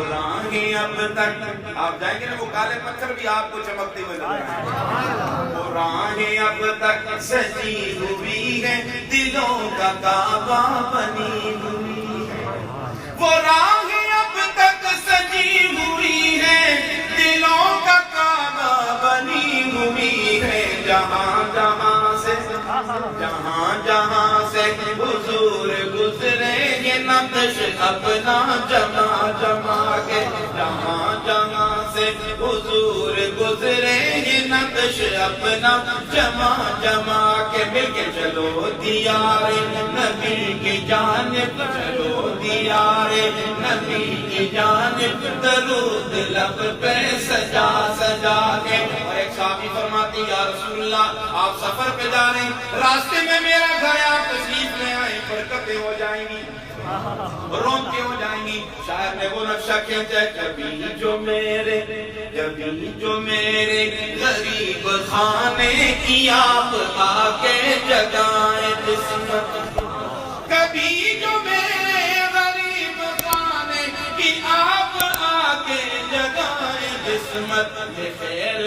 راہیں اب تک آپ جائیں گے نا وہ کالے پتھر بھی آپ کو چمکتے ہوئے نظر آئیں گے. وہ راہیں اب تک سجی ہوئی ہے دلوں کا کعبہ بنی ہوئی ہے. وہ راہیں اب تک سجی ہوئی ہے دلوں کا کعبہ بنی ہوئی ہے. جہاں جہاں سے حضور گزرے یہ نقش اپنا جما کے. جہاں سے حضور گزرے یہ نقش اپنا جما کے. مل کے چلو دیار نبی کی جانب, چلو دیار نبی کی جانب, درود لب پہ سجا کے. اور ایک صحابی فرماتی یا رسول اللہ آپ سفر پہ جا رہے ہیں, راستے میں میرا گھر ہے, آپ تشریف لے آئیں, برکتیں ہو جائیں گی, رونقیں ہو جائیں گی. شاعر نے وہ نقشہ کھینچا ہے, کبھی جو میرے غریب خانے کی آپ آ کے جگائیں قسمت. کبھی جو میرے غریب خانے کی آپ آ کے جگائیں قسمت. بخیر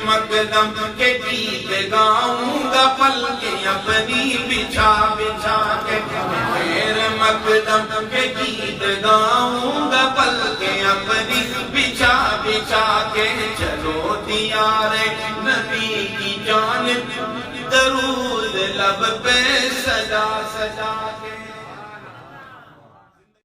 مقدم کے گیت گاؤں گا پل کے اپنی بچھا کے. بخیر مقدم کے گیت گاؤں گا پل کے اپنی بچھا کے. چلو دیار نبی کی جانب درود لب پہ سجا کے.